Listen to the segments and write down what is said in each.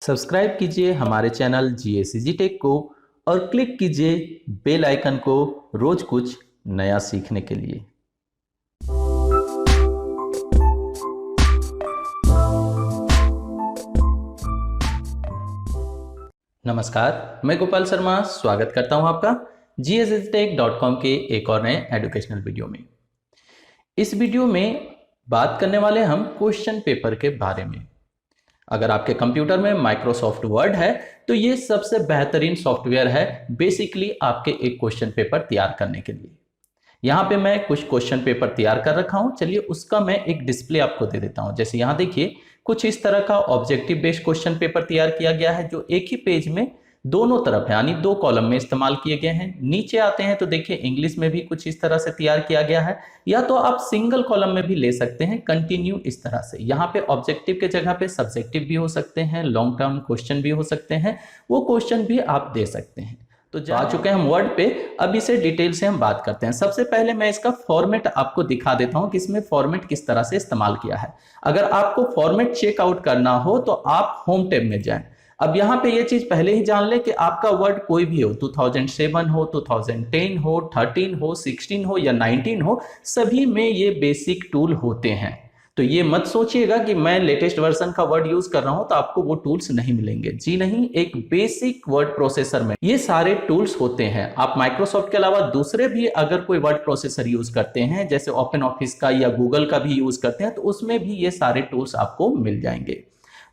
Subscribe कीजिए हमारे channel जीएसीजी take को और क्लिक कीजिए बेल आइकन को रोज कुछ नया सीखने के लिए। नमस्कार, मैं गोपाल शर्मा स्वागत करता हूं आपका GSTech.com के एक और नए एजुकेशनल वीडियो में। इस वीडियो में बात करने वाले हम क्वेश्चन पेपर के बारे में। अगर आपके कंप्यूटर में माइक्रोसॉफ्ट वर्ड है तो ये सबसे बेहतरीन सॉफ्टवेयर है बेसिकली आपके एक क्वेश्चन पेपर तैयार करने के लिए। यहाँ पे मैं कुछ क्वेश्चन पेपर तैयार कर रखा हूँ, चलिए उसका मैं एक डिस्प्ले आपको दे देता हूँ। जैसे यहाँ देखिए कुछ इस तरह का ऑब्जेक्टिव बेस्ड क्वेश्चन पेपर तैयार किया गया है जो एक ही पेज में दोनों तरफ यानी दो कॉलम में इस्तेमाल किए गए हैं। नीचे आते हैं तो देखिए इंग्लिश में भी कुछ इस तरह से तैयार किया गया है, या तो आप सिंगल कॉलम में भी ले सकते हैं कंटिन्यू इस तरह से। यहाँ पे ऑब्जेक्टिव के जगह पे सब्जेक्टिव भी हो सकते हैं, लॉन्ग टर्म क्वेश्चन भी हो सकते हैं, वो क्वेश्चन भी आप दे सकते हैं। तो जा चुके हैं हम वर्ड पे, अब इसे डिटेल से हम बात करते हैं। सबसे पहले मैं इसका फॉर्मेट आपको दिखा देता हूं कि इसमें फॉर्मेट किस तरह से इस्तेमाल किया है। अगर आपको फॉर्मेट चेकआउट करना हो तो आप होम टैब में जाएं। अब यहाँ पे ये चीज पहले ही जान ले कि आपका वर्ड कोई भी हो, 2007 हो, 2010 हो, 13 हो, 16 हो या 19 हो, सभी में ये बेसिक टूल होते हैं। तो ये मत सोचिएगा कि मैं लेटेस्ट वर्जन का वर्ड यूज कर रहा हूं तो आपको वो टूल्स नहीं मिलेंगे। जी नहीं, एक बेसिक वर्ड प्रोसेसर में ये सारे टूल्स होते हैं। आप माइक्रोसॉफ्ट के अलावा दूसरे भी अगर कोई वर्ड प्रोसेसर यूज करते हैं जैसे ओपन ऑफिस का या गूगल का भी यूज करते हैं तो उसमें भी ये सारे टूल्स आपको मिल जाएंगे।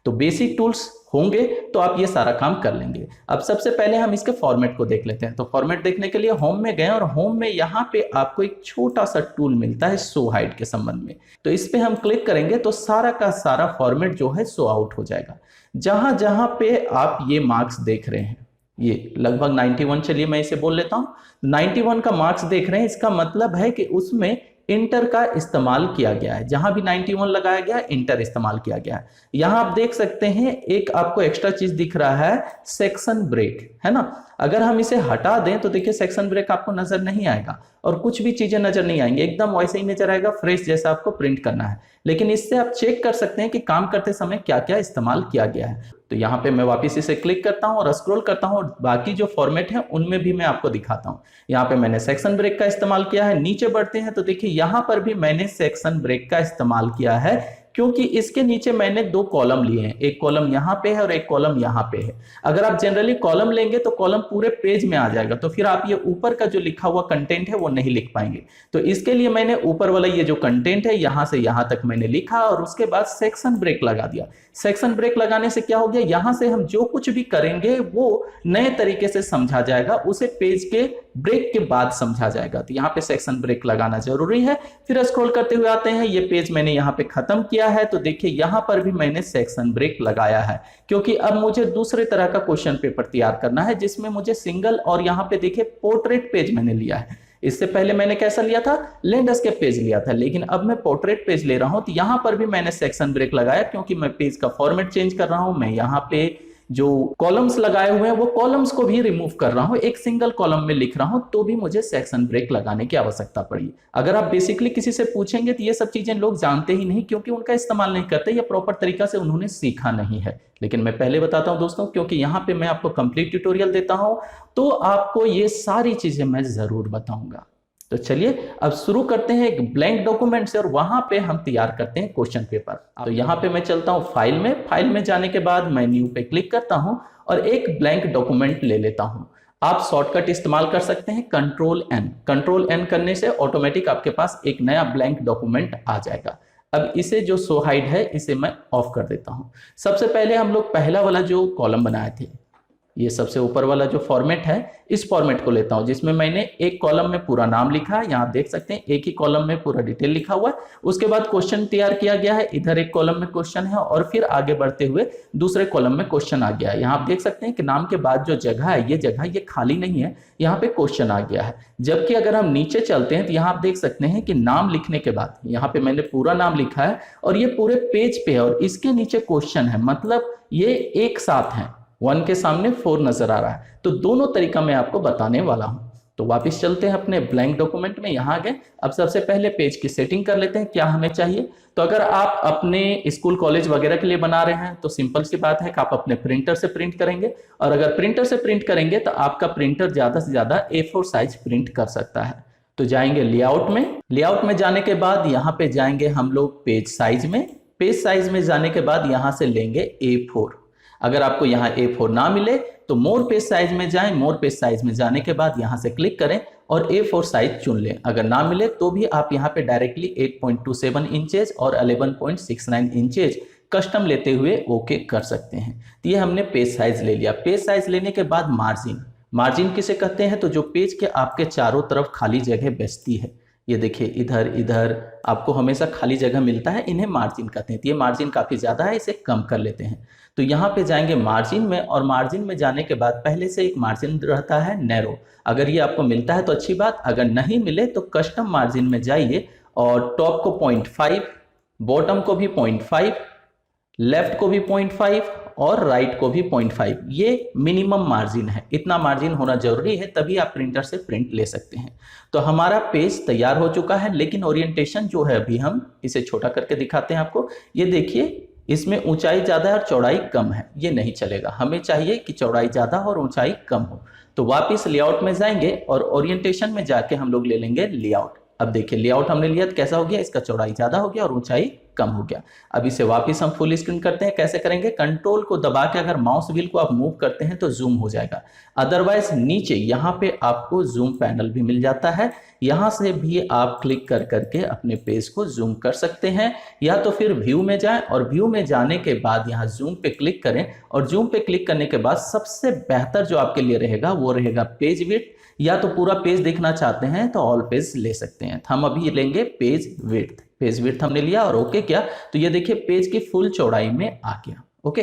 तो बेसिक टूल्स होंगे तो आप ये सारा काम कर लेंगे। अब सबसे पहले हम इसके फॉर्मेट को देख लेते हैं। तो फॉर्मेट देखने के लिए होम में गए और होम में यहाँ पे आपको एक छोटा सा टूल मिलता है शो हाइड के संबंध में। तो इस पे हम क्लिक करेंगे तो सारा का सारा फॉर्मेट जो है शो आउट हो जाएगा। जहां जहां पे आप ये मार्क्स देख रहे हैं, ये लगभग 91, चलिए मैं इसे बोल लेता हूं 91 का मार्क्स देख रहे हैं, इसका मतलब है कि उसमें इंटर का इस्तेमाल किया गया है। जहां भी 91 लगाया गया इंटर इस्तेमाल किया गया है। यहां आप देख सकते हैं एक आपको एक्स्ट्रा चीज दिख रहा है सेक्शन ब्रेक, है ना। अगर हम इसे हटा दें तो देखिए सेक्शन ब्रेक आपको नजर नहीं आएगा और कुछ भी चीजें नजर नहीं आएंगी, एकदम वैसे ही नजर आएगा फ्रेश जैसा आपको प्रिंट करना है। लेकिन इससे आप चेक कर सकते हैं कि काम करते समय क्या क्या इस्तेमाल किया गया है। तो यहाँ पे मैं वापस इसे क्लिक करता हूँ और स्क्रॉल करता हूँ और बाकी जो फॉर्मेट है उनमें भी मैं आपको दिखाता हूँ। यहाँ पे मैंने सेक्शन ब्रेक का इस्तेमाल किया है। नीचे बढ़ते हैं तो देखिए यहाँ पर भी मैंने सेक्शन ब्रेक का इस्तेमाल किया है क्योंकि इसके नीचे मैंने दो कॉलम लिए हैं, एक कॉलम यहाँ पे है और एक कॉलम यहाँ पे है। अगर आप जनरली कॉलम लेंगे तो कॉलम पूरे पेज में आ जाएगा, तो फिर आप ये ऊपर का जो लिखा हुआ कंटेंट है वो नहीं लिख पाएंगे। तो इसके लिए मैंने ऊपर वाला ये जो कंटेंट है यहाँ से यहाँ तक मैंने लिखा और उसके बाद सेक्शन ब्रेक लगा दिया। सेक्शन ब्रेक लगाने से क्या हो गया, यहाँ से हम जो कुछ भी करेंगे वो नए तरीके से समझा जाएगा, उसे पेज के ब्रेक के बाद समझा जाएगा। तो यहाँ पे सेक्शन ब्रेक लगाना जरूरी है। फिर स्क्रॉल करते हुए आते हैं, ये पेज मैंने यहाँ पे खत्म किया है तो देखिए यहाँ पर भी मैंने सेक्शन ब्रेक लगाया है क्योंकि अब मुझे दूसरे तरह का क्वेश्चन पेपर तैयार करना है जिसमें मुझे सिंगल और यहाँ पे देखिए पोर्ट्रेट पेज मैंने लिया है। इससे पहले मैंने कैसा लिया था, लैंडस्केप पेज लिया था, लेकिन अब मैं पोर्ट्रेट पेज ले रहा हूं तो यहां पर भी मैंने सेक्शन ब्रेक लगाया क्योंकि मैं पेज का फॉर्मेट चेंज कर रहा हूं। मैं यहां पे जो कॉलम्स लगाए हुए हैं वो कॉलम्स को भी रिमूव कर रहा हूं, एक सिंगल कॉलम में लिख रहा हूं तो भी मुझे सेक्शन ब्रेक लगाने की आवश्यकता पड़ी। अगर आप बेसिकली किसी से पूछेंगे तो ये सब चीजें लोग जानते ही नहीं क्योंकि उनका इस्तेमाल नहीं करते या प्रॉपर तरीका से उन्होंने सीखा नहीं है। लेकिन मैं पहले बताता हूं दोस्तों, क्योंकि यहाँ पे मैं आपको कंप्लीट ट्यूटोरियल देता हूं तो आपको ये सारी चीजें मैं जरूर बताऊंगा। तो चलिए अब शुरू करते हैं एक ब्लैंक डॉक्यूमेंट से और वहां पे हम तैयार करते हैं क्वेश्चन पेपर। तो यहाँ पे मैं चलता हूँ फाइल में जाने के बाद मैं न्यू पे क्लिक करता हूँ और एक ब्लैंक डॉक्यूमेंट ले लेता हूँ। आप शॉर्टकट इस्तेमाल कर सकते हैं कंट्रोल एन करने से ऑटोमेटिक आपके पास एक नया ब्लैंक डॉक्यूमेंट आ जाएगा। अब इसे जो शो हाइड है इसे मैं ऑफ कर देता हूँ। सबसे पहले हम लोग पहला वाला जो कॉलम बनाए थे, ये सबसे ऊपर वाला जो फॉर्मेट है, इस फॉर्मेट को लेता हूं जिसमें मैंने एक कॉलम में पूरा नाम लिखा है। यहां देख सकते हैं एक ही कॉलम में पूरा डिटेल लिखा हुआ है। उसके बाद क्वेश्चन तैयार किया गया है, इधर एक कॉलम में क्वेश्चन है और फिर आगे बढ़ते हुए दूसरे कॉलम में क्वेश्चन आ गया है। यहाँ आप देख सकते हैं कि नाम के बाद जो जगह है ये खाली नहीं है, यहाँ पे क्वेश्चन आ गया है। जबकि अगर हम नीचे चलते हैं तो यहाँ आप देख सकते हैं कि नाम लिखने के बाद यहाँ पे मैंने पूरा नाम लिखा है और ये पूरे पेज पे है और इसके नीचे क्वेश्चन है, मतलब ये एक साथ है, 1 के सामने 4 नजर आ रहा है। तो दोनों तरीका मैं आपको बताने वाला हूं। तो वापस चलते हैं अपने ब्लैंक डॉक्यूमेंट में, यहाँ आ गए। अब सबसे पहले पेज की सेटिंग कर लेते हैं क्या हमें चाहिए। तो अगर आप अपने स्कूल कॉलेज वगैरह के लिए बना रहे हैं तो सिंपल सी बात है कि आप अपने प्रिंटर से प्रिंट करेंगे, और अगर प्रिंटर से प्रिंट करेंगे तो आपका प्रिंटर ज्यादा से ज्यादा A4 साइज प्रिंट कर सकता है। तो जाएंगे लेआउट में, लेआउट में जाने के बाद यहाँ पे जाएंगे हम लोग पेज साइज में, पेज साइज में जाने के बाद यहाँ से लेंगे A4। अगर आपको यहाँ A4 ना मिले तो मोर पेज साइज में जाएं, मोर पेज साइज में जाने के बाद यहाँ से क्लिक करें और A4 साइज चुन लें। अगर ना मिले तो भी आप यहाँ पे डायरेक्टली 8.27 इंचेस और 11.69 इंचेस कस्टम लेते हुए ओके कर सकते हैं। तो ये हमने पेज साइज ले लिया। पेज साइज लेने के बाद मार्जिन, मार्जिन किसे कहते हैं, तो जो पेज के आपके चारों तरफ खाली जगह बचती है, ये देखिए इधर इधर आपको हमेशा खाली जगह मिलता है, इन्हें मार्जिन कहते हैं। तो ये मार्जिन काफी ज्यादा है, इसे कम कर लेते हैं। तो यहाँ पे जाएंगे मार्जिन में, और मार्जिन में जाने के बाद पहले से एक मार्जिन रहता है नैरो, अगर ये आपको मिलता है तो अच्छी बात, अगर नहीं मिले तो कस्टम मार्जिन में जाइए और टॉप को 0.5, बॉटम को भी 0.5, लेफ्ट को भी 0.5 और राइट को भी 0.5, ये मिनिमम मार्जिन है। इतना मार्जिन होना जरूरी है, तभी आप प्रिंटर से प्रिंट ले सकते हैं। तो हमारा पेज तैयार हो चुका है, लेकिन ओरिएंटेशन जो है अभी हम इसे छोटा करके दिखाते हैं आपको। ये देखिए इसमें ऊंचाई ज्यादा है और चौड़ाई कम है, ये नहीं चलेगा, हमें चाहिए कि चौड़ाई ज्यादा और ऊंचाई कम हो। तो वापिस लेआउट में जाएंगे और ओरिएंटेशन में जाके हम लोग ले लेंगे लेआउट। अब देखिए लेआउट हमने लिया तो कैसा हो गया, इसका चौड़ाई ज्यादा हो गया और ऊंचाई कम हो गया। अब इसे वापस हम फुल स्क्रीन करते हैं। कैसे करेंगे, कंट्रोल को दबा के अगर माउस व्हील को आप मूव करते हैं तो जूम हो जाएगा, अदरवाइज नीचे यहाँ पे आपको जूम पैनल भी मिल जाता है, यहाँ से भी आप क्लिक कर करके अपने पेज को जूम कर सकते हैं। या तो फिर व्यू में जाएं और व्यू में जाने के बाद यहाँ जूम पे क्लिक करें, और जूम पे क्लिक करने के बाद सबसे बेहतर जो आपके लिए रहेगा वो रहेगा पेज विड्थ। या तो पूरा पेज देखना चाहते हैं तो ऑल पेज ले सकते हैं, हम अभी लेंगे पेज विड्थ। पेज विड्थ हमने लिया और ओके किया, तो ये देखिए पेज की फुल चौड़ाई में आ गया। ओके,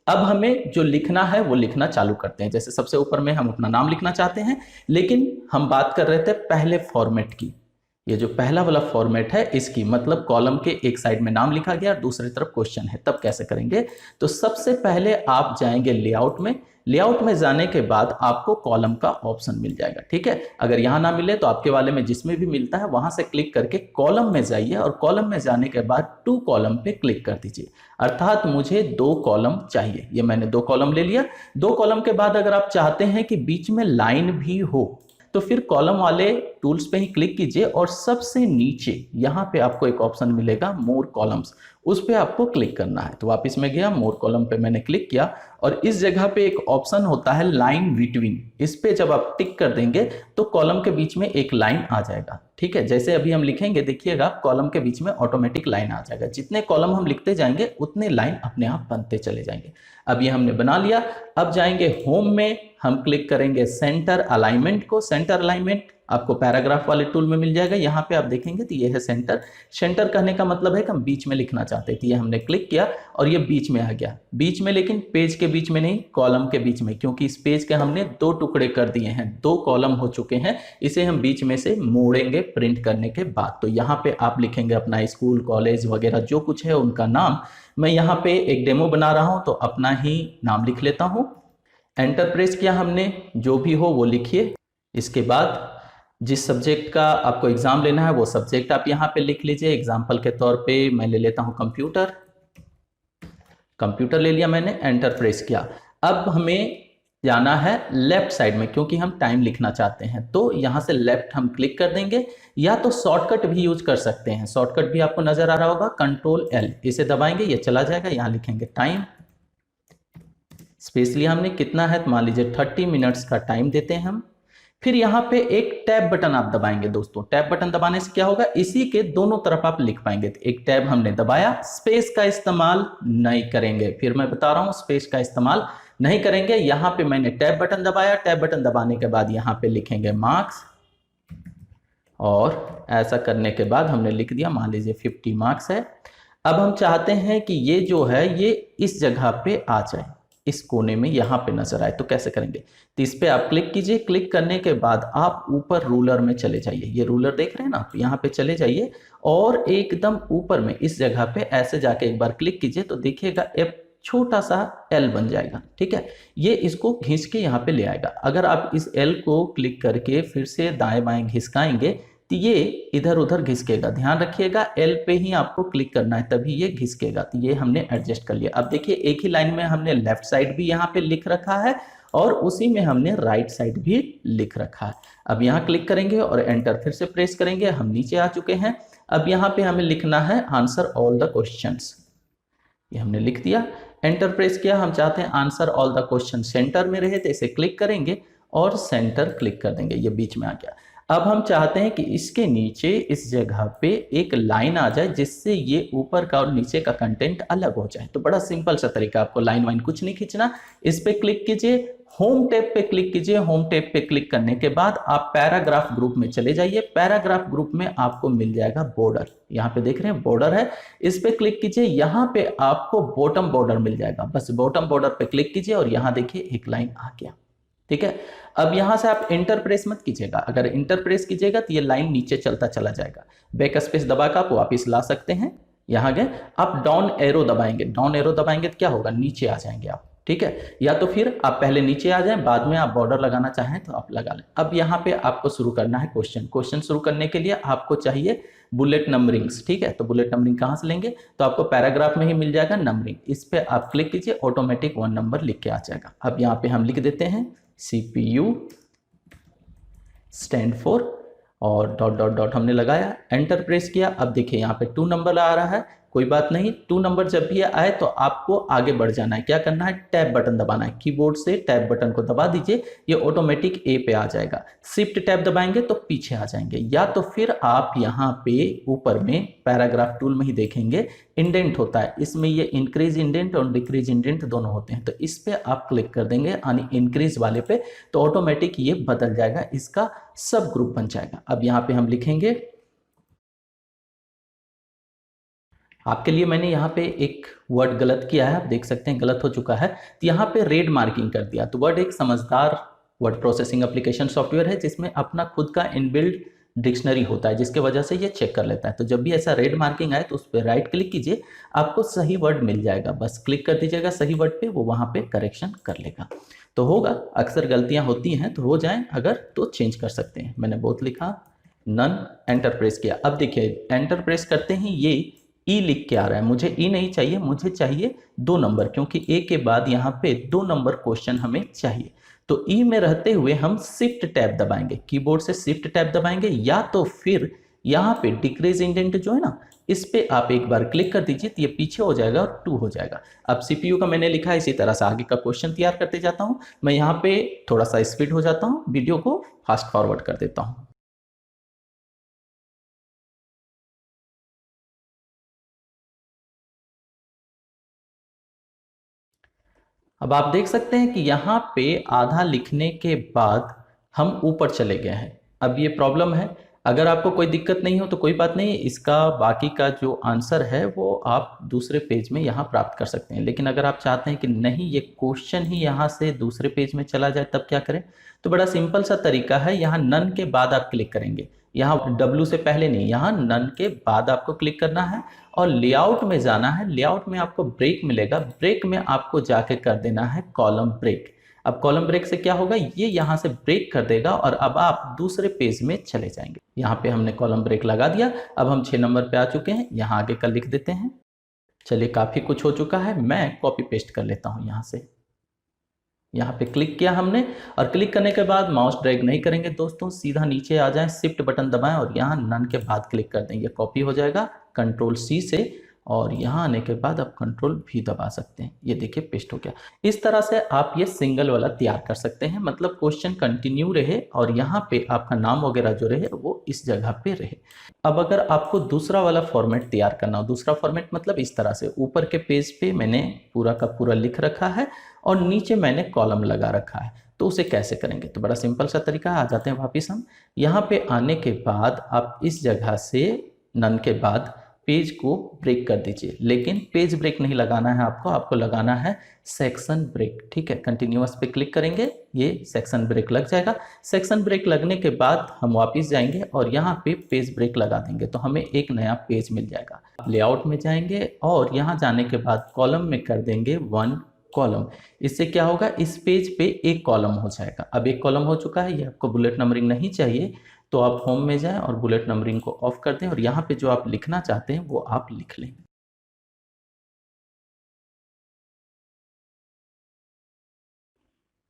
अब हमें जो लिखना है वो लिखना चालू करते हैं। जैसे सबसे ऊपर में हम अपना नाम लिखना चाहते हैं, लेकिन हम बात कर रहे थे पहले फॉर्मेट की। ये जो पहला वाला फॉर्मेट है इसकी, मतलब कॉलम के एक साइड में नाम लिखा गया और दूसरी तरफ क्वेश्चन है, तब कैसे करेंगे। तो सबसे पहले आप जाएंगे लेआउट में, लेआउट में जाने के बाद आपको कॉलम का ऑप्शन मिल जाएगा, ठीक है। अगर यहाँ ना मिले तो आपके वाले में जिसमें भी मिलता है वहां से क्लिक करके कॉलम में जाइए, और कॉलम में जाने के बाद टू कॉलम पे क्लिक कर दीजिए, अर्थात मुझे 2 कॉलम चाहिए। ये मैंने 2 कॉलम ले लिया। 2 कॉलम के बाद अगर आप चाहते हैं कि बीच में लाइन भी हो तो फिर कॉलम वाले टूल्स पे ही क्लिक कीजिए, और सबसे नीचे यहाँ पे आपको एक ऑप्शन मिलेगा मोर कॉलम्स, उस पे आपको क्लिक करना है। तो वापस में गया, मोर कॉलम पे मैंने क्लिक किया, और इस जगह पे एक ऑप्शन होता है लाइन बिटवीन, इस पे जब आप टिक कर देंगे तो कॉलम के बीच में एक लाइन आ जाएगा, ठीक है। जैसे अभी हम लिखेंगे देखिएगा कॉलम के बीच में ऑटोमेटिक लाइन आ जाएगा, जितने कॉलम हम लिखते जाएंगे उतने लाइन अपने आप बनते चले जाएंगे। अब ये हमने बना लिया। अब जाएंगे होम में, हम क्लिक करेंगे सेंटर अलाइनमेंट को। सेंटर अलाइनमेंट आपको पैराग्राफ वाले टूल में मिल जाएगा, यहाँ पे आप देखेंगे तो ये है सेंटर। सेंटर कहने का मतलब है कि हम बीच में लिखना चाहते थे, ये हमने क्लिक किया और ये बीच में आ गया। बीच में, लेकिन पेज के बीच में नहीं, कॉलम के बीच में, क्योंकि इस पेज के हमने 2 टुकड़े कर दिए हैं, 2 कॉलम हो चुके हैं, इसे हम बीच में से मोड़ेंगे प्रिंट करने के बाद। तो यहाँ पे आप लिखेंगे अपना स्कूल कॉलेज वगैरह जो कुछ है उनका नाम। मैं यहाँ पे एक डेमो बना रहा हूँ तो अपना ही नाम लिख लेता हूँ। एंटर प्रेस किया हमने, जो भी हो वो लिखिए। इसके बाद जिस सब्जेक्ट का आपको एग्जाम लेना है वो सब्जेक्ट आप यहाँ पे लिख लीजिए। एग्जाम्पल के तौर पे मैं ले लेता हूँ कंप्यूटर। कंप्यूटर ले लिया मैंने, एंटर प्रेस किया। अब हमें जाना है लेफ्ट साइड में, क्योंकि हम टाइम लिखना चाहते हैं, तो यहाँ से लेफ्ट हम क्लिक कर देंगे, या तो शॉर्टकट भी यूज कर सकते हैं। शॉर्टकट भी आपको नजर आ रहा होगा, Ctrl+L, इसे दबाएंगे ये चला जाएगा। यहाँ लिखेंगे टाइम, स्पेस लिया हमने, कितना है मान लीजिए 30 मिनट्स का टाइम देते हैं हम। फिर यहाँ पे एक टैब बटन आप दबाएंगे दोस्तों। टैब बटन दबाने से क्या होगा, इसी के दोनों तरफ आप लिख पाएंगे। तो एक टैब हमने दबाया, स्पेस का इस्तेमाल नहीं करेंगे, फिर मैं बता रहा हूं स्पेस का इस्तेमाल नहीं करेंगे। यहाँ पे मैंने टैब बटन दबाया, टैब बटन दबाने के बाद यहाँ पे लिखेंगे मार्क्स, और ऐसा करने के बाद हमने लिख दिया, मान लीजिए 50 मार्क्स है। अब हम चाहते हैं कि ये जो है ये इस जगह पे आ जाए, इस कोने में यहाँ पे नजर आए, तो कैसे करेंगे, तो इस पे आप क्लिक कीजिए। क्लिक करने के बाद आप ऊपर रूलर में चले जाइए, ये रूलर देख रहे हैं ना, तो यहाँ पे चले जाइए और एकदम ऊपर में इस जगह पे ऐसे जाके एक बार क्लिक कीजिए, तो देखिएगा छोटा सा एल बन जाएगा। ठीक है, ये इसको खींच के यहाँ पे ले आएगा। अगर आप इस एल को क्लिक करके फिर से दाएं बाएं घिसकाएंगे तो ये इधर उधर घिसकेगा। ध्यान रखिएगा एल पे ही आपको क्लिक करना है तभी ये घिसकेगा। तो ये हमने एडजस्ट कर लिया। अब देखिए एक ही लाइन में हमने लेफ्ट साइड भी यहाँ पे लिख रखा है और उसी में हमने राइट साइड भी लिख रखा है। अब यहाँ क्लिक करेंगे और एंटर फिर से प्रेस करेंगे। हम नीचे आ चुके हैं। अब यहाँ पे हमें लिखना है आंसर ऑल द क्वेश्चंस। ये हमने लिख दिया, एंटर प्रेस किया। हम चाहते हैं answer all the question centre में रहे तो इसे क्लिक करेंगे और सेंटर क्लिक कर देंगे, ये बीच में आ गया। अब हम चाहते हैं कि इसके नीचे इस जगह पे एक लाइन आ जाए जिससे ये ऊपर का और नीचे का कंटेंट अलग हो जाए। तो बड़ा सिंपल सा तरीका, आपको लाइन वाइन कुछ नहीं खींचना। इस पे क्लिक कीजिए, होम टैब पे क्लिक कीजिए। होम टैब पे क्लिक करने के बाद आप पैराग्राफ ग्रुप में चले जाइए। पैराग्राफ ग्रुप में आपको मिल जाएगा बॉर्डर। यहाँ पे देख रहे हैं बॉर्डर है, इस पे क्लिक कीजिए। यहाँ पे आपको बॉटम बॉर्डर मिल जाएगा, बस बॉटम बॉर्डर पे क्लिक कीजिए और यहाँ देखिए एक लाइन आ गया। ठीक है, अब यहां से आप इंटर प्रेस मत कीजिएगा। अगर इंटर प्रेस कीजिएगा तो ये लाइन नीचे चलता चला जाएगा। बैक स्पेस दबाकर आप वापिस ला सकते हैं। यहां गए, आप डाउन एरो दबाएंगे। डाउन एरो दबाएंगे तो क्या होगा, नीचे आ जाएंगे आप। ठीक है, या तो फिर आप पहले नीचे आ जाएं, बाद में आप बॉर्डर लगाना चाहें तो आप लगा लें। अब यहाँ पे आपको शुरू करना है क्वेश्चन। क्वेश्चन शुरू करने के लिए आपको चाहिए बुलेट नंबरिंग्स। ठीक है, तो बुलेट नंबरिंग कहाँ से लेंगे, तो आपको पैराग्राफ में ही मिल जाएगा नंबरिंग। इस पे आप क्लिक कीजिए, ऑटोमेटिक 1 नंबर लिख के आ जाएगा। अब यहाँ पे हम लिख देते हैं CPU स्टैंड फॉर और डॉट डॉट डॉट हमने लगाया, एंटर प्रेस किया। अब देखिए यहाँ पे 2 नंबर आ रहा है, कोई बात नहीं। 2 नंबर जब भी आए तो आपको आगे बढ़ जाना है। क्या करना है, टैब बटन दबाना है। कीबोर्ड से टैब बटन को दबा दीजिए, ये ऑटोमेटिक ए पे आ जाएगा। शिफ्ट टैब दबाएंगे तो पीछे आ जाएंगे, या तो फिर आप यहाँ पे ऊपर में पैराग्राफ टूल में ही देखेंगे इंडेंट होता है। इसमें ये इंक्रीज इंडेंट और डिक्रीज इंडेंट दोनों होते हैं। तो इस पे आप क्लिक कर देंगे यानी इंक्रीज वाले पे, तो ऑटोमेटिक ये बदल जाएगा, इसका सब ग्रुप बन जाएगा। अब यहाँ पे हम लिखेंगे, आपके लिए मैंने यहाँ पे एक वर्ड गलत किया है, आप देख सकते हैं गलत हो चुका है। तो यहाँ पे रेड मार्किंग कर दिया। तो वर्ड एक समझदार वर्ड प्रोसेसिंग एप्लीकेशन सॉफ्टवेयर है जिसमें अपना खुद का इनबिल्ट डिक्शनरी होता है, जिसके वजह से ये चेक कर लेता है। तो जब भी ऐसा रेड मार्किंग आए तो उस पर राइट क्लिक कीजिए, आपको सही वर्ड मिल जाएगा। बस क्लिक कर दीजिएगा सही वर्ड पे, वो वहाँ पे करेक्शन कर लेगा। तो होगा, अक्सर गलतियाँ होती हैं तो हो जाएं, अगर तो चेंज कर सकते हैं। मैंने बहुत लिखा, नन, एंटर प्रेस किया। अब देखिए एंटर प्रेस करते ही ये ई लिख के आ रहा है। मुझे ई नहीं चाहिए, मुझे चाहिए 2 नंबर, क्योंकि ए के बाद यहाँ पे 2 नंबर क्वेश्चन हमें चाहिए। तो ई में रहते हुए हम शिफ्ट टैब दबाएंगे, कीबोर्ड से शिफ्ट टैब दबाएंगे, या तो फिर यहाँ पे डिक्रीज इंडेंट जो है ना, इस पे आप एक बार क्लिक कर दीजिए तो ये पीछे हो जाएगा और 2 हो जाएगा। अब CPU का मैंने लिखा है, इसी तरह से आगे का क्वेश्चन तैयार करते जाता हूँ। मैं यहाँ पे थोड़ा सा स्पीड हो जाता हूँ, वीडियो को फास्ट फॉरवर्ड कर देता हूँ। अब आप देख सकते हैं कि यहाँ पे आधा लिखने के बाद हम ऊपर चले गए हैं। अब ये प्रॉब्लम है। अगर आपको कोई दिक्कत नहीं हो तो कोई बात नहीं, इसका बाकी का जो आंसर है वो आप दूसरे पेज में यहाँ प्राप्त कर सकते हैं। लेकिन अगर आप चाहते हैं कि नहीं ये क्वेश्चन ही यहाँ से दूसरे पेज में चला जाए, तब क्या करें, तो बड़ा सिंपल सा तरीका है। यहाँ नन के बाद आप क्लिक करेंगे, यहाँ W से पहले नहीं, यहाँ नन के बाद आपको क्लिक करना है और लेआउट में जाना है। लेआउट में आपको ब्रेक मिलेगा, ब्रेक में आपको जाके कर देना है कॉलम ब्रेक। अब कॉलम ब्रेक से क्या होगा, ये यहाँ से ब्रेक कर देगा और अब आप दूसरे पेज में चले जाएंगे। यहाँ पे हमने कॉलम ब्रेक लगा दिया। अब हम 6 नंबर पे आ चुके हैं, यहाँ आगे का लिख देते हैं। चलिए काफ़ी कुछ हो चुका है, मैं कॉपी पेस्ट कर लेता हूँ। यहाँ से यहाँ पे क्लिक किया हमने, और क्लिक करने के बाद माउस ड्रैग नहीं करेंगे दोस्तों, सीधा नीचे आ जाएं, शिफ्ट बटन दबाएं और यहाँ नन के बाद क्लिक कर दें। ये कॉपी हो जाएगा कंट्रोल C से, और यहाँ आने के बाद आप कंट्रोल V दबा सकते हैं। ये देखिए पेस्ट हो गया। इस तरह से आप ये सिंगल वाला तैयार कर सकते हैं, मतलब क्वेश्चन कंटिन्यू रहे और यहाँ पे आपका नाम वगैरह जो रहे वो इस जगह पे रहे। अब अगर आपको दूसरा वाला फॉर्मेट तैयार करना हो, दूसरा फॉर्मेट मतलब इस तरह से, ऊपर के पेज पे मैंने पूरा का पूरा लिख रखा है और नीचे मैंने कॉलम लगा रखा है, तो उसे कैसे करेंगे, तो बड़ा सिंपल सा तरीका है। आ जाते हैं वापिस हम। यहाँ पे आने के बाद आप इस जगह से नन के बाद पेज को ब्रेक कर दीजिए, लेकिन पेज ब्रेक नहीं लगाना है आपको लगाना है सेक्शन ब्रेक। ठीक है, कंटिन्यूअस पे क्लिक करेंगे, ये सेक्शन ब्रेक लग जाएगा। सेक्शन ब्रेक लगने के बाद हम वापस जाएंगे और यहाँ पे पेज ब्रेक लगा देंगे तो हमें एक नया पेज मिल जाएगा। लेआउट में जाएंगे और यहाँ जाने के बाद कॉलम में कर देंगे 1 कॉलम। इससे क्या होगा, इस पेज पे एक कॉलम हो जाएगा। अब एक कॉलम हो चुका है, ये आपको बुलेट नंबरिंग नहीं चाहिए तो आप होम में जाएं और बुलेट नंबरिंग को ऑफ कर दें और यहाँ पे जो आप लिखना चाहते हैं वो आप लिख लें।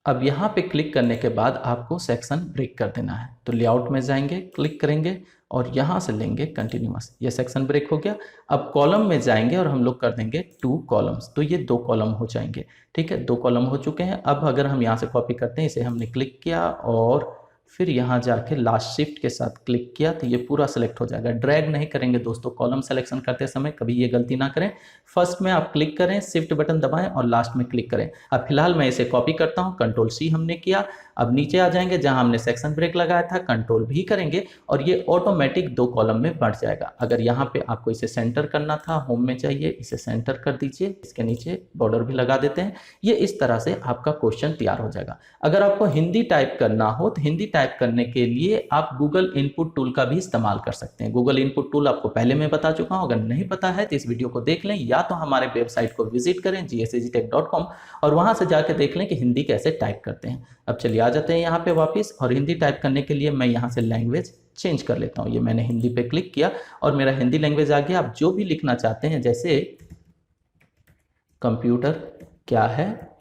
अब यहाँ पे क्लिक करने के बाद आपको सेक्शन ब्रेक कर देना है, तो लेआउट में जाएंगे, क्लिक करेंगे और यहाँ से लेंगे कंटिन्यूअस, ये सेक्शन ब्रेक हो गया। अब कॉलम में जाएंगे और हम लोग कर देंगे 2 कॉलम्स, तो ये 2 कॉलम हो जाएंगे। ठीक है, 2 कॉलम हो चुके हैं। अब अगर हम यहाँ से कॉपी करते हैं, इसे हमने क्लिक किया और फिर यहाँ जाके लास्ट शिफ्ट के साथ क्लिक किया तो ये पूरा सेलेक्ट हो जाएगा। ड्रैग नहीं करेंगे दोस्तों, कॉलम सेलेक्शन करते समय कभी ये गलती ना करें। फर्स्ट में आप क्लिक करें, शिफ्ट बटन दबाएं और लास्ट में क्लिक करें। अब फिलहाल मैं इसे कॉपी करता हूं, कंट्रोल सी हमने किया। अब नीचे आ जाएंगे, जहां हमने सेक्शन ब्रेक लगाया था कंट्रोल भी करेंगे और ये ऑटोमेटिक 2 कॉलम में बढ़ जाएगा। अगर यहाँ पे आपको इसे सेंटर करना था, होम में चाहिए, इसे सेंटर कर दीजिए, इसके नीचे बॉर्डर भी लगा देते हैं। ये इस तरह से आपका क्वेश्चन तैयार हो जाएगा। अगर आपको हिंदी टाइप करना हो तो हिंदी टाइप करने के लिए आप गूगल इनपुट टूल का भी इस्तेमाल कर सकते हैं। गूगल इनपुट टूल आपको पहले मैं बता चुका हूं, अगर नहीं पता है तो इस वीडियो को देख लें या तो हमारे वेबसाइट को विजिट करें gsagtech.com और वहां से जाकर देख लें कि हिंदी कैसे टाइप करते हैं। अब चलिए आ जाते हैं यहाँ पे वापस और हिंदी टाइप करने के लिए मैं यहाँ से लैंग्वेज चेंज कर लेता हूँ। ये मैंने हिंदी पे क्लिक किया और मेरा हिंदी लैंग्वेज आ गया। आप जो भी लिखना चाहते हैं, जैसे कंप्यूटर क्या है,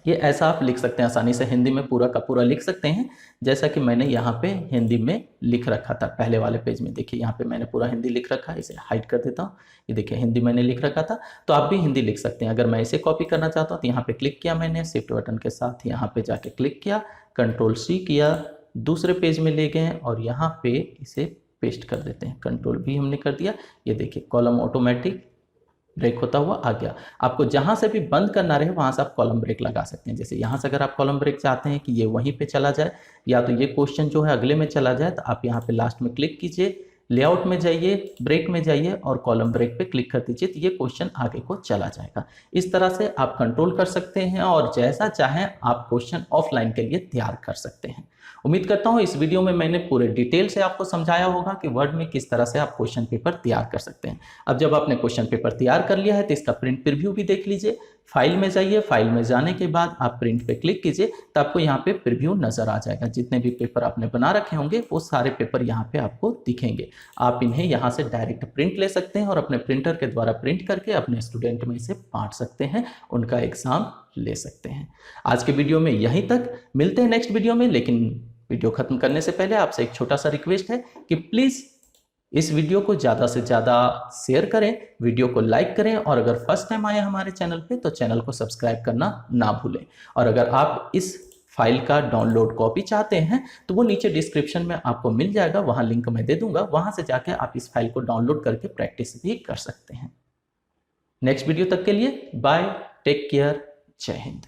ये ऐसा आप लिख सकते हैं, आसानी से हिंदी में पूरा का पूरा लिख सकते हैं, जैसा कि मैंने यहाँ पे हिंदी में लिख रखा था पहले वाले पेज में। देखिए यहाँ पे मैंने पूरा हिंदी लिख रखा है, इसे हाइड कर देता हूँ। ये देखिए हिंदी मैंने लिख रखा था, तो आप भी हिंदी लिख सकते हैं। अगर मैं इसे कॉपी करना चाहता हूँ तो यहाँ पे क्लिक किया मैंने, शिफ्ट बटन के साथ यहाँ पे जाके क्लिक किया, कंट्रोल सी किया, दूसरे पेज में ले गए और यहाँ पे इसे पेस्ट कर देते हैं। कंट्रोल भी हमने कर दिया, ये देखिए कॉलम ऑटोमेटिक ब्रेक होता हुआ आ गया। आपको जहां से भी बंद करना रहे वहां से आप कॉलम ब्रेक लगा सकते हैं। जैसे यहां से अगर आप कॉलम ब्रेक चाहते हैं कि ये वहीं पे चला जाए या तो ये क्वेश्चन जो है अगले में चला जाए, तो आप यहाँ पे लास्ट में क्लिक कीजिए, लेआउट में जाइए, ब्रेक में जाइए और कॉलम ब्रेक पे क्लिक कर दीजिए, तो ये क्वेश्चन आगे को चला जाएगा। इस तरह से आप कंट्रोल कर सकते हैं और जैसा चाहें आप क्वेश्चन ऑफलाइन के लिए तैयार कर सकते हैं। उम्मीद करता हूं इस वीडियो में मैंने पूरे डिटेल से आपको समझाया होगा कि वर्ड में किस तरह से आप क्वेश्चन पेपर तैयार कर सकते हैं। अब जब आपने क्वेश्चन पेपर तैयार कर लिया है तो इसका प्रिंट प्रीव्यू भी देख लीजिए। फाइल में जाइए, फाइल में जाने के बाद आप प्रिंट पे क्लिक कीजिए तो आपको यहाँ पे प्रीव्यू नजर आ जाएगा। जितने भी पेपर आपने बना रखे होंगे वो सारे पेपर यहाँ पे आपको दिखेंगे। आप इन्हें यहाँ से डायरेक्ट प्रिंट ले सकते हैं और अपने प्रिंटर के द्वारा प्रिंट करके अपने स्टूडेंट में इसे बांट सकते हैं, उनका एग्जाम ले सकते हैं। आज के वीडियो में यहीं तक, मिलते हैं नेक्स्ट वीडियो में। लेकिन वीडियो खत्म करने से पहले आपसे एक छोटा सा रिक्वेस्ट है कि प्लीज इस वीडियो को ज़्यादा से ज़्यादा शेयर करें, वीडियो को लाइक करें और अगर फर्स्ट टाइम आए हमारे चैनल पे तो चैनल को सब्सक्राइब करना ना भूलें। और अगर आप इस फाइल का डाउनलोड कॉपी चाहते हैं तो वो नीचे डिस्क्रिप्शन में आपको मिल जाएगा, वहाँ लिंक मैं दे दूंगा, वहाँ से जाके आप इस फाइल को डाउनलोड करके प्रैक्टिस भी कर सकते हैं। नेक्स्ट वीडियो तक के लिए बाय, टेक केयर, जय हिंद।